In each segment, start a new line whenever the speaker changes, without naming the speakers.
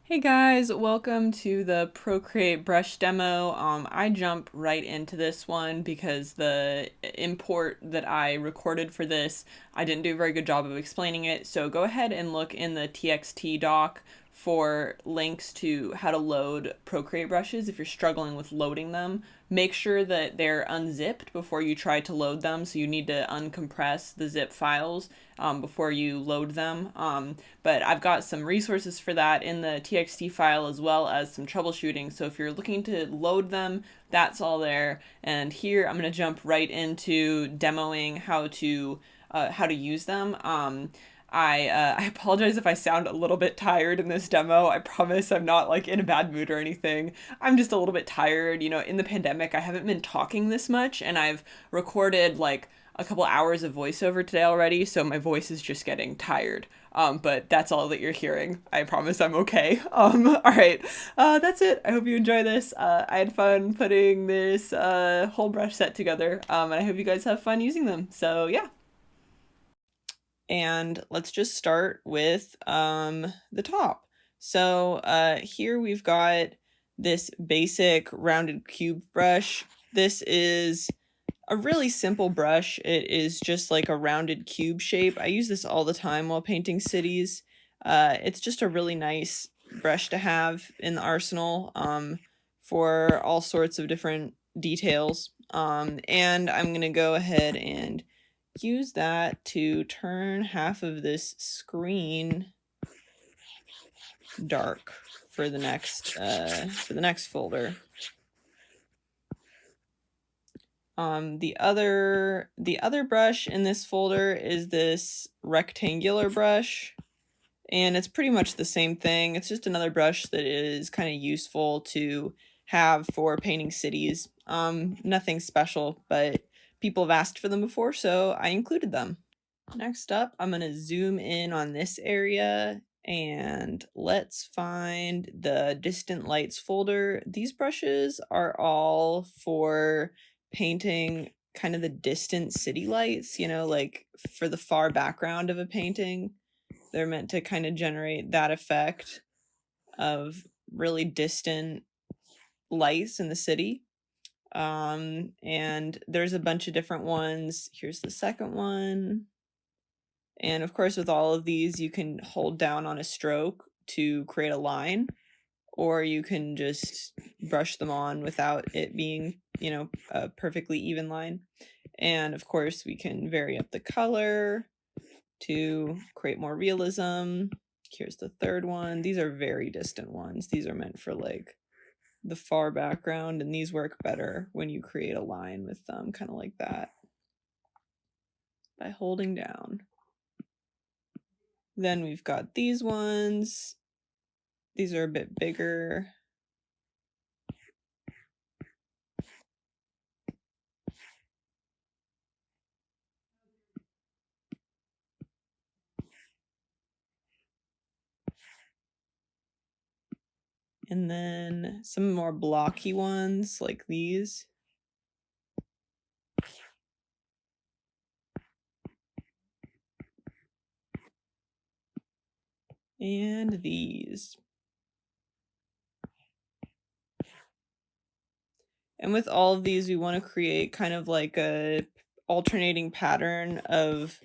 Hey guys, welcome to the Procreate brush demo. I jump right into this one because the import that I recorded for this, I didn't do a very good job of explaining it. So go ahead and look in the TXT doc for links to how to load Procreate brushes if you're struggling with loading them. Make sure that they're unzipped before you try to load them, so you need to uncompress the zip files before you load them. But I've got some resources for that in the TXT file as well as some troubleshooting. So if you're looking to load them, that's all there. And here I'm going to jump right into demoing how to use them. I apologize if I sound a little bit tired in this demo. I promise I'm not like in a bad mood or anything. I'm just a little bit tired. You know, in the pandemic, I haven't been talking this much, and I've recorded like a couple hours of voiceover today already, so my voice is just getting tired. But that's all that you're hearing. I promise I'm okay. All right, that's it. I hope you enjoy this. I had fun putting this whole brush set together, and I hope you guys have fun using them. So yeah. And let's just start with the top. So here we've got this basic rounded cube brush. This is a really simple brush. It is just like a rounded cube shape. I use this all the time while painting cities. It's just a really nice brush to have in the arsenal for all sorts of different details. And I'm going to go ahead and use that to turn half of this screen dark for the next folder. The other brush in this folder is this rectangular brush, and it's pretty much the same thing. It's just another brush that is kind of useful to have for painting cities. Nothing special, but people have asked for them before, so I included them. Next up, I'm going to zoom in on this area and let's find the distant lights folder. These brushes are all for painting kind of the distant city lights, you know, like for the far background of a painting. They're meant to kind of generate that effect of really distant lights in the city. And there's a bunch of different ones. Here's the second one. And of course, with all of these, you can hold down on a stroke to create a line, or you can just brush them on without it being, you know, a perfectly even line. And of course, we can vary up the color to create more realism. Here's the third one. These are very distant ones. These are meant for like the far background, and these work better when you create a line with them, kind of like that, by holding down. Then we've got these ones. These are a bit bigger. And then some more blocky ones like these. And these. And with all of these, we want to create kind of like a alternating pattern of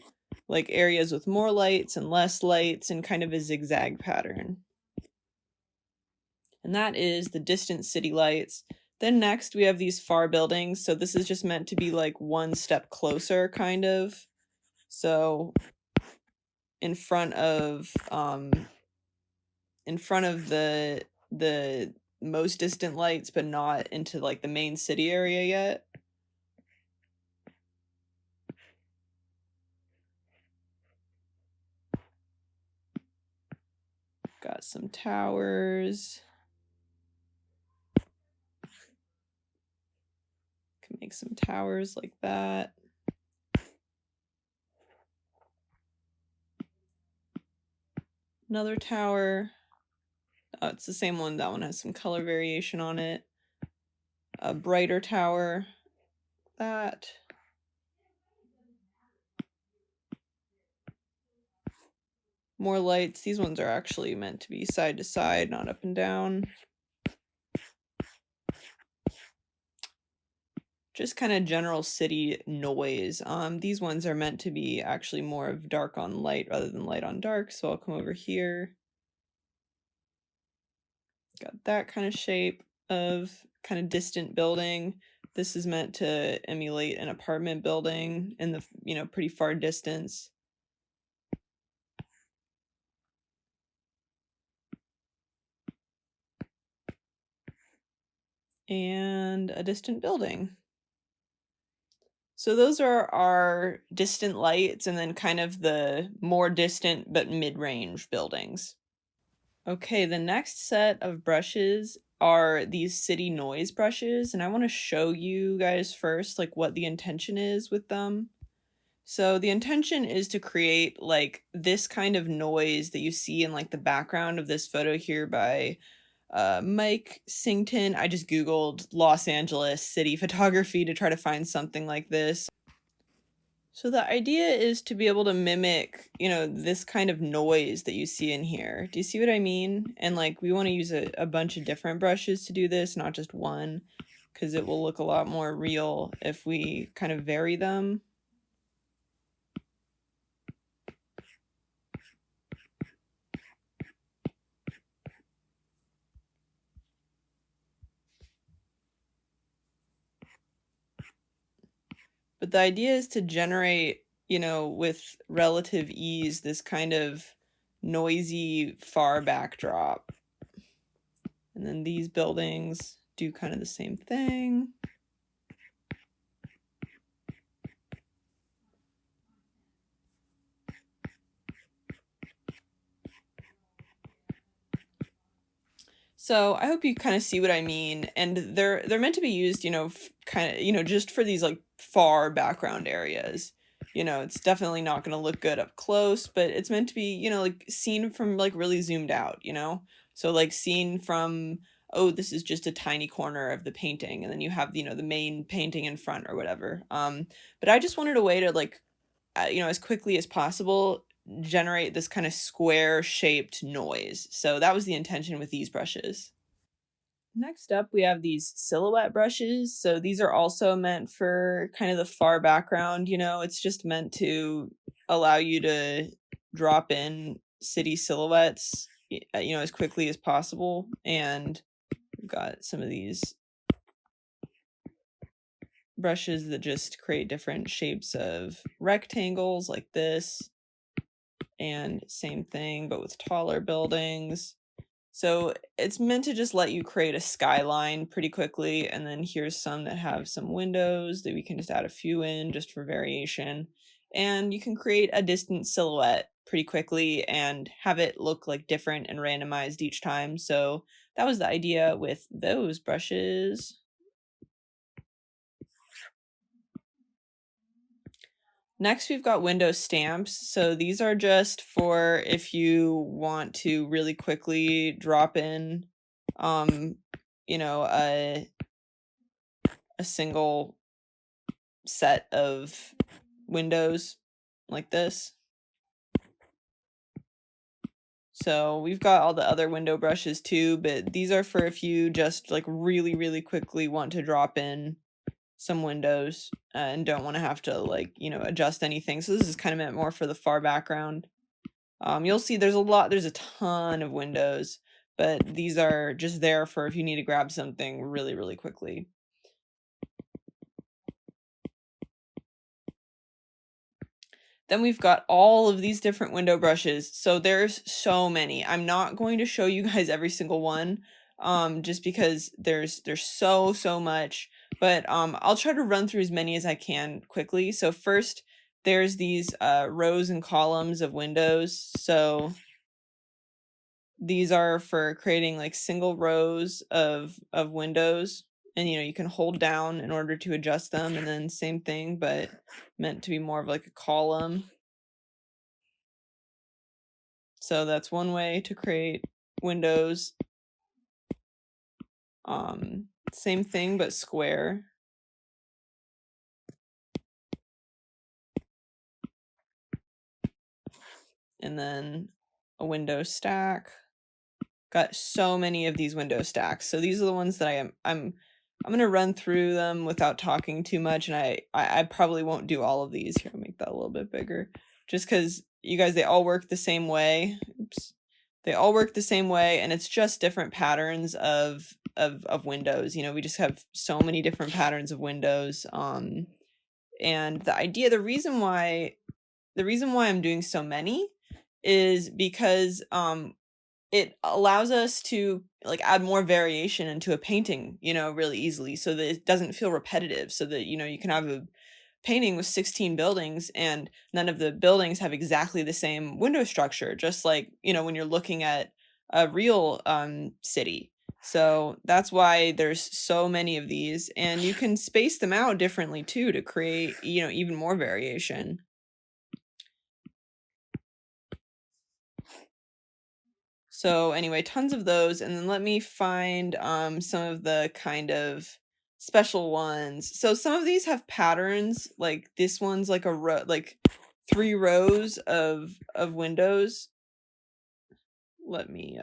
like areas with more lights and less lights and kind of a zigzag pattern. And that is the distant city lights. Then next we have these far buildings. So this is just meant to be like one step closer, kind of. So in front of the most distant lights, but not into like the main city area yet. Got some towers. Can make some towers like that. Another tower. Oh, it's the same one. That one has some color variation on it. A brighter tower. That. more lights. These ones are actually meant to be side to side, not up and down. Just kind of general city noise. These ones are meant to be actually more of dark on light rather than light on dark. So I'll come over here. Got that kind of shape of kind of distant building. This is meant to emulate an apartment building in the, pretty far distance. And a distant building. So those are our distant lights and then kind of the more distant but mid-range buildings. Okay, the next set of brushes are these city noise brushes, and I want to show you guys first like what the intention is with them. So the intention is to create like this kind of noise that you see in like the background of this photo here by Mike Sington. I just Googled Los Angeles city photography to try to find something like this. So the idea is to be able to mimic, this kind of noise that you see in here. Do you see what I mean? And like we want to use a bunch of different brushes to do this, not just one, because it will look a lot more real if we kind of vary them. But the idea is to generate, with relative ease, this kind of noisy far backdrop. And then these buildings do kind of the same thing. So I hope you kind of see what I mean. And they're meant to be used, kind of, just for these like far background areas. It's definitely not going to look good up close, but it's meant to be, like seen from like really zoomed out, So like seen from, oh, this is just a tiny corner of the painting, and then you have, the main painting in front or whatever. But I just wanted a way to like, as quickly as possible generate this kind of square shaped noise. So that was the intention with these brushes. Next up, we have these silhouette brushes. So these are also meant for kind of the far background, it's just meant to allow you to drop in city silhouettes, as quickly as possible. And we've got some of these brushes that just create different shapes of rectangles like this. And same thing, but with taller buildings. So it's meant to just let you create a skyline pretty quickly. And then here's some that have some windows that we can just add a few in just for variation. And you can create a distant silhouette pretty quickly and have it look like different and randomized each time. So that was the idea with those brushes. Next, we've got window stamps. So these are just for if you want to really quickly drop in, a single set of windows like this. So we've got all the other window brushes too, but these are for if you just like really, really quickly want to drop in some windows and don't want to have to like, adjust anything. So this is kind of meant more for the far background. You'll see there's a ton of windows, but these are just there for if you need to grab something really, really quickly. Then we've got all of these different window brushes. So there's so many. I'm not going to show you guys every single one, just because there's so much. But I'll try to run through as many as I can quickly. So first, there's these rows and columns of windows. So these are for creating like single rows of windows, and you can hold down in order to adjust them, and then same thing but meant to be more of like a column. So that's one way to create windows. Same thing but square. And then a window stack. Got so many of these window stacks. So these are the ones that I'm gonna run through them without talking too much, and I probably won't do all of these. Here, I'll make that a little bit bigger. Just because you guys, they all work the same way. Oops. They all work the same way, and it's just different patterns of windows. You know, we just have so many different patterns of windows. And the reason why I'm doing so many is because it allows us to like add more variation into a painting, you know, really easily, so that it doesn't feel repetitive, so that, you know, you can have a painting with 16 buildings and none of the buildings have exactly the same window structure, just like, you know, when you're looking at a real city. So that's why there's so many of these, and you can space them out differently too to create, you know, even more variation. So anyway, tons of those, and then let me find some of the kind of special ones. So some of these have patterns, like this one's like a row, like 3 rows of windows. Let me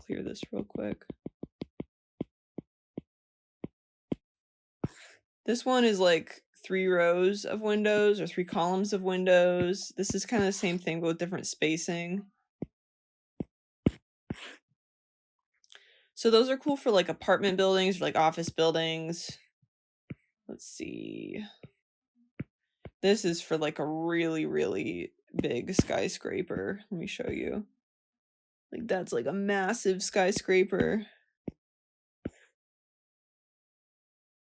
clear this real quick. This one is like 3 rows of windows or 3 columns of windows. This is kind of the same thing but with different spacing. So those are cool for like apartment buildings or like office buildings. Let's see. This is for like a really, really big skyscraper. Let me show you. Like that's like a massive skyscraper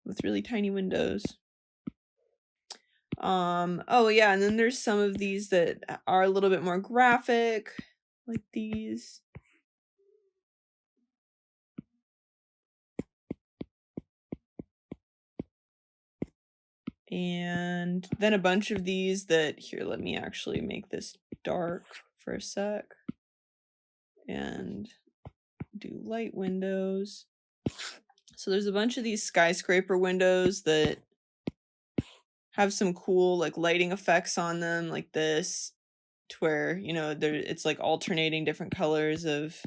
with really tiny windows. Oh yeah, and then there's some of these that are a little bit more graphic, like these. And then a bunch of these that, here, let me actually make this dark for a sec. And do light windows. So there's a bunch of these skyscraper windows that have some cool like lighting effects on them, like this, to where, you know, it's like alternating different colors of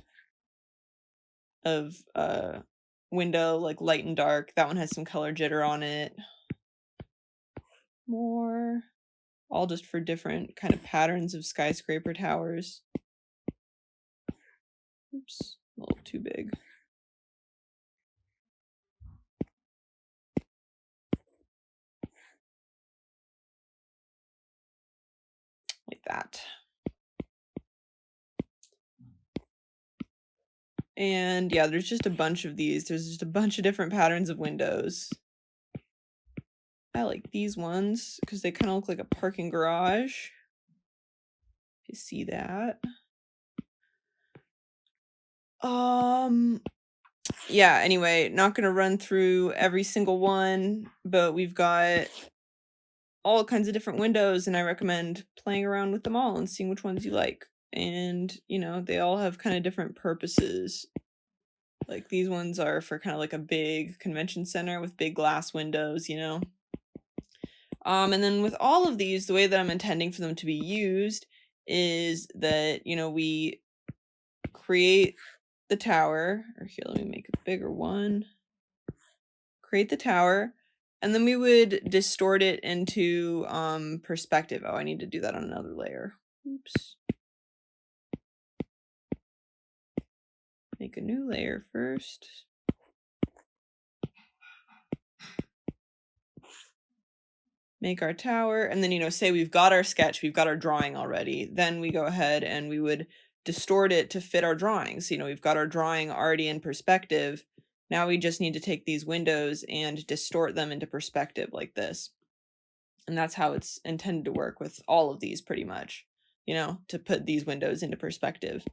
window, like light and dark. That one has some color jitter on it. More, all just for different kind of patterns of skyscraper towers. Oops, a little too big. Like that. And yeah, there's just a bunch of these. There's just a bunch of different patterns of windows. I like these ones because they kind of look like a parking garage. You see that? Yeah, anyway, not gonna run through every single one, but we've got all kinds of different windows, and I recommend playing around with them all and seeing which ones you like. And, you know, they all have kind of different purposes. Like these ones are for kind of like a big convention center with big glass windows, you know. And then with all of these, the way that I'm intending for them to be used is that, you know, we create the tower, or here, let me make a bigger one. Create the tower, and then we would distort it into perspective. Oh, I need to do that on another layer. Oops. Make a new layer first. Make our tower, and then, you know, say we've got our sketch, we've got our drawing already. Then we go ahead and we would distort it to fit our drawings. You know, we've got our drawing already in perspective. Now we just need to take these windows and distort them into perspective like this. And that's how it's intended to work with all of these pretty much, you know, to put these windows into perspective.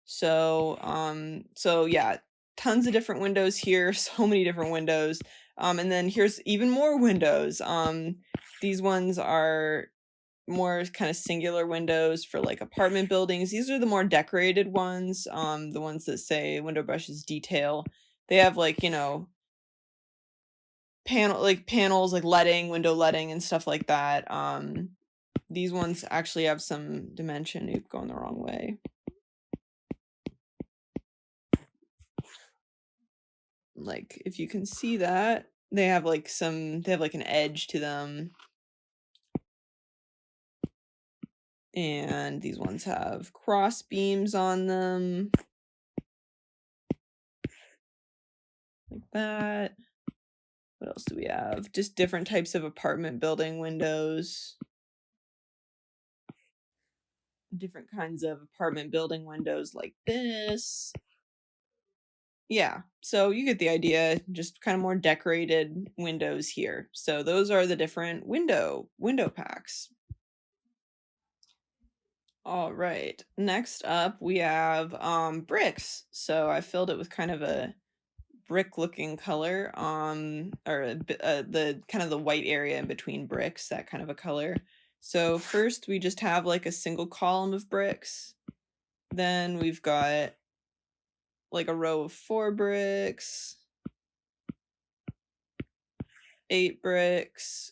So yeah, tons of different windows here, so many different windows. And then here's even more windows. These ones are more kind of singular windows for like apartment buildings. These are the more decorated ones, the ones that say window brushes detail. They have like, you know, panels like letting, window letting and stuff like that. these ones actually have some dimension. Oop, going the wrong way. Like, if you can see that, they have like an edge to them. And these ones have cross beams on them. Like that. What else do we have? Just different types of apartment building windows. Different kinds of apartment building windows like this. Yeah, so you get the idea, just kind of more decorated windows here. So those are the different window packs. All right, next up we have bricks. So I filled it with kind of a brick looking color, or the kind of the white area in between bricks, that kind of a color. So first we just have like a single column of bricks. Then we've got like a row of 4 bricks, 8 bricks,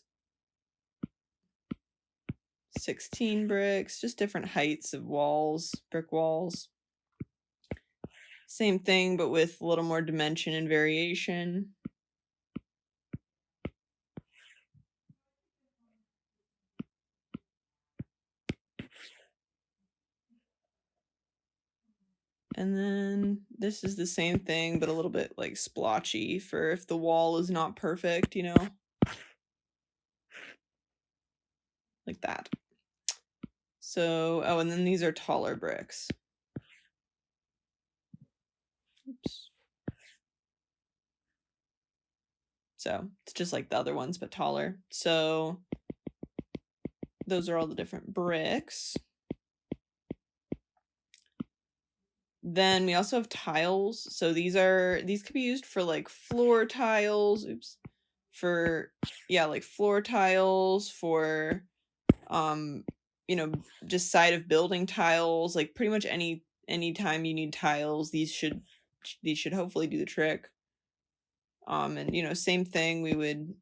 16 bricks, just different heights of walls, brick walls. Same thing, but with a little more dimension and variation. And then this is the same thing, but a little bit like splotchy for if the wall is not perfect, you know? Like that. So, oh, and then these are taller bricks. Oops. So it's just like the other ones, but taller. So those are all the different bricks. Then we also have tiles. So these could be used for like floor tiles. Oops. For, yeah, like floor tiles, for you know, just side of building tiles, like pretty much any time you need tiles, these should hopefully do the trick. And you know, same thing, we would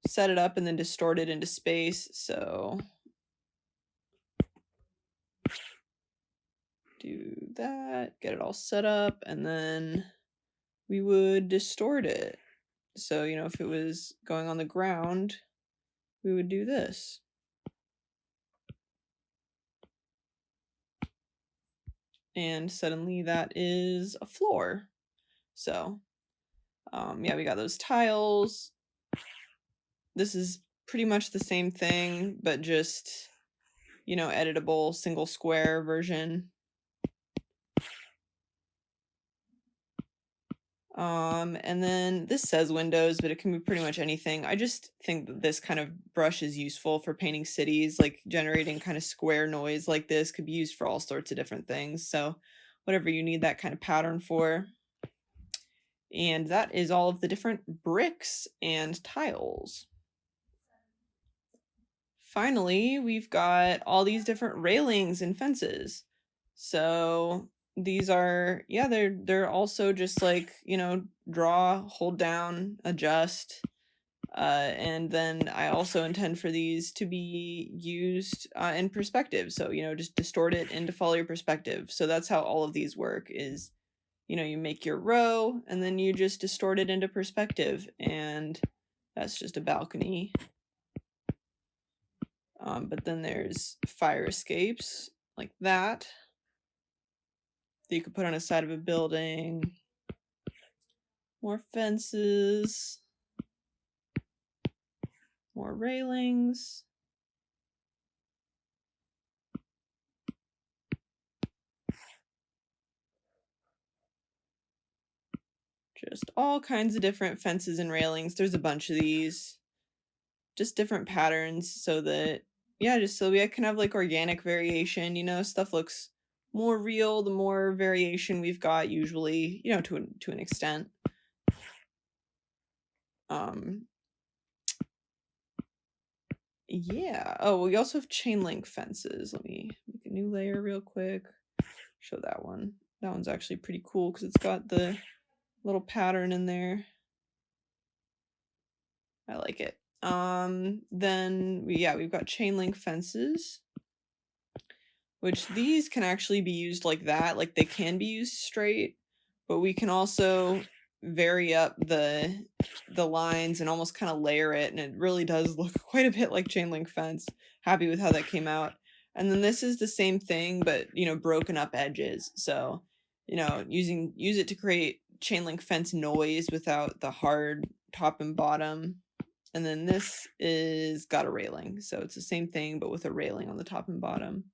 set it up and then distort it into space. So do that, get it all set up, and then we would distort it. So, you know, if it was going on the ground, we would do this. And suddenly that is a floor. So, yeah, we got those tiles. This is pretty much the same thing, but just, you know, editable single square version. And then this says windows, but it can be pretty much anything. I just think that this kind of brush is useful for painting cities, like generating kind of square noise like this could be used for all sorts of different things. So whatever you need that kind of pattern for. And that is all of the different bricks and tiles. Finally, we've got all these different railings and fences. So these are, yeah, they're also just like, you know, draw, hold down, adjust. And then I also intend for these to be used in perspective. So, you know, just distort it and to follow your perspective. So that's how all of these work is, you know, you make your row and then you just distort it into perspective. And that's just a balcony. But then there's fire escapes like that you could put on a side of a building. More fences. More railings. Just all kinds of different fences and railings. There's a bunch of these. Just different patterns so that, yeah, just so we can have like organic variation, you know, stuff looks more real the more variation we've got, usually, you know, to an extent. Yeah. Oh, we also have chain link fences. Let me make a new layer real quick. Show that one. That one's actually pretty cool because it's got the little pattern in there. I like it. Then we've got chain link fences, which these can actually be used like that, like they can be used straight, but we can also vary up the lines and almost kind of layer it, and it really does look quite a bit like chain link fence. Happy with how that came out. And then this is the same thing, but broken up edges. So, use it to create chain link fence noise without the hard top and bottom. And then this is got a railing. So it's the same thing, but with a railing on the top and bottom.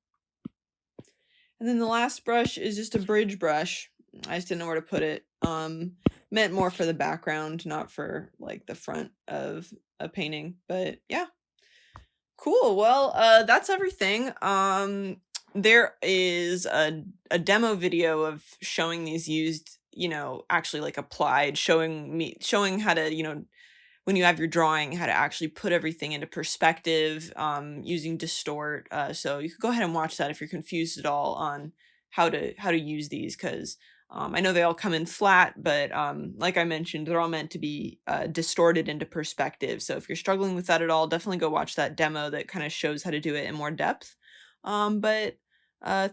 And then the last brush is just a bridge brush. I just didn't know where to put it. Meant more for the background, not for like the front of a painting. But yeah. Cool. Well, that's everything. There is a demo video of showing these used, actually like applied, showing how to, when you have your drawing, how to actually put everything into perspective, using distort. So you could go ahead and watch that if you're confused at all on how to use these, because I know they all come in flat, but like I mentioned, they're all meant to be distorted into perspective. So if you're struggling with that at all, definitely go watch that demo that kind of shows how to do it in more depth. But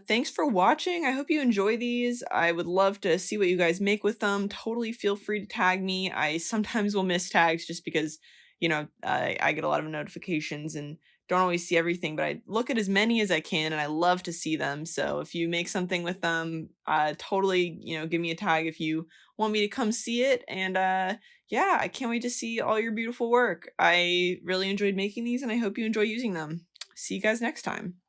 thanks for watching. I hope you enjoy these. I would love to see what you guys make with them. Totally feel free to tag me. I sometimes will miss tags just because, I get a lot of notifications and don't always see everything, but I look at as many as I can and I love to see them. So if you make something with them, totally, give me a tag if you want me to come see it. And yeah, I can't wait to see all your beautiful work. I really enjoyed making these and I hope you enjoy using them. See you guys next time.